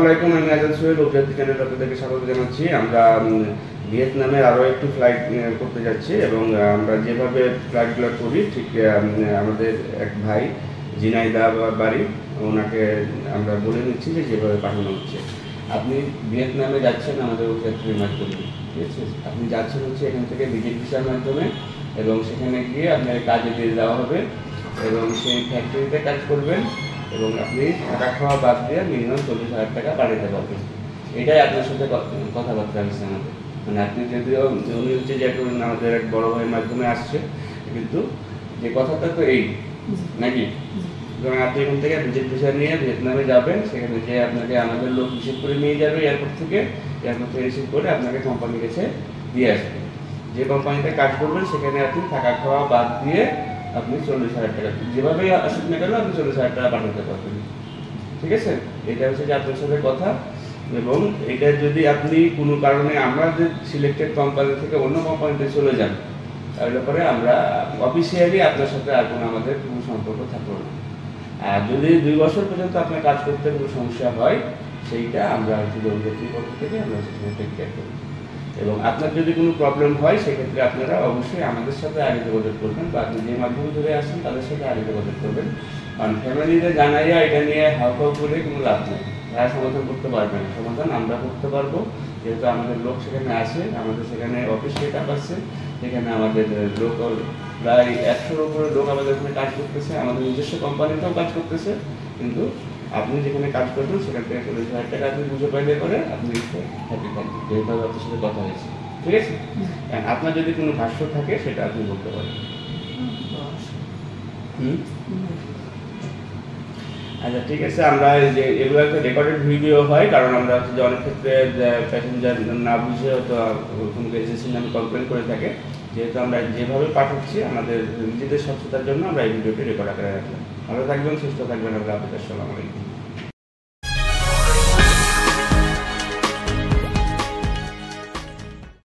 আলাইকুম, আমি আজাদ সোহেল অভিযাত্রী চ্যানেল আপনাদেরকে স্বাগত জানাচ্ছি। আমরা ভিয়েতনামের আরও একটু ফ্লাইট করতে যাচ্ছি এবং আমরা যেভাবে ফ্লাইটগুলো করি ঠিক আমাদের এক ভাই জিনাইদা বাড়ি, ওনাকে আমরা বলে নিচ্ছি যে যেভাবে পাঠানো হচ্ছে। আপনি ভিয়েতনামে যাচ্ছেন আমাদের অভিযাত্রীর মাধ্যমে, ঠিক আছে? আপনি যাচ্ছেন হচ্ছে এখান থেকে ভিজিট ভিসার মাধ্যমে এবং সেখানে গিয়ে আপনার কাজে দিয়ে দেওয়া হবে এবং সেই ফ্যাক্টরিতে কাজ করবেন এবং আপনি টাকা খাওয়া বাদ দিয়ে মিনিমাম 40,000 টাকা বাড়িতে পাবেন। এটাই আপনার সাথে কথাবার্তা হয়েছে আমাদের। মানে আপনি যদিও উনি হচ্ছে যে এখন আমাদের এক বড় ভাইয়ের মাধ্যমে আসছে, কিন্তু যে কথাটা তো এই নাকি, কারণ আপনি এখান থেকে ভিজিট ভিসা নিয়ে ভিয়েতনামে যাবেন, সেখানে যে আপনাকে আমাদের লোক রিসিভ করে নিয়ে যাবে এয়ারপোর্ট থেকে রিসিভ করে আপনাকে কোম্পানির কাছে দিয়ে আসবে। যে কোম্পানিতে কাজ করবেন সেখানে আপনি থাকা খাওয়া বাদ দিয়ে আপনি 40,000 টাকা যেভাবে আসুক না কেন আপনি 40,000 টাকা পাঠাতে পারবেন, ঠিক আছে? এটা হচ্ছে যে আপনার সাথে কথা। এবং এটা যদি আপনি কোনো কারণে আমরা যে সিলেক্টেড কোম্পানি থেকে অন্য কোম্পানিতে চলে যান, তাহলে পরে আমরা অফিসিয়ালি আপনার সাথে আর কোনো আমাদের কোনো সম্পর্ক থাকলো না। আর যদি 2 বছর পর্যন্ত আপনার কাজ করতে কোনো সমস্যা হয়, সেইটা আমরা অভিযাত্রীর পক্ষ থেকে আমরা সেখানে টেক কেয়ার করি। এবং আপনার যদি কোনো প্রবলেম হয় সেক্ষেত্রে আপনারা অবশ্যই আমাদের সাথে আগে যোগাযোগ করবেন, বা আপনি যে মাধ্যমে ধরে আসেন তাদের সাথে আগে যোগাযোগ করবেন। কারণ ফ্যামিলিতে জানাইয়া এটা নিয়ে হাউ করে কোনো লাভ নেই, তারা সমাধান করতে পারবে না। সমাধান আমরা করতে পারবো, যেহেতু আমাদের লোক সেখানে আসে, আমাদের সেখানে অফিস সেট আপ আছে, সেখানে আমাদের লোক প্রায় 100-র উপরে লোক আমাদের এখানে কাজ করতেছে, আমাদের নিজস্ব কোম্পানিতেও কাজ করতেছে। কিন্তু আপনি যেখানে কাজ করবেন সেখান থেকে 40,000 টাকা আপনি বুঝে পাইলে করে আপনি হ্যাপি থাকবেন, যেহেতু আপনার সাথে কথা হয়েছে, ঠিক আছে? আপনার যদি কোনো ভাষ্য থাকে সেটা আপনি বলতে পারেন। আচ্ছা, ঠিক আছে। আমরা যে এগুলো একটা রেকর্ডেড ভিডিও হয়, কারণ আমরা হচ্ছে যে অনেক ক্ষেত্রে প্যাসেঞ্জার না বুঝে হয়তো কোনো এজেন্সির নামে কমপ্লেন করে থাকে। যেহেতু আমরা যেভাবে পাঠাচ্ছি আমাদের নিজেদের স্বচ্ছতার জন্য আমরা এই ভিডিওটি রেকর্ড আকারে রাখলাম। ভালো থাকবেন, সুস্থ থাকবেন। আমরা আপনাদের আসসালামু আলাইকুম।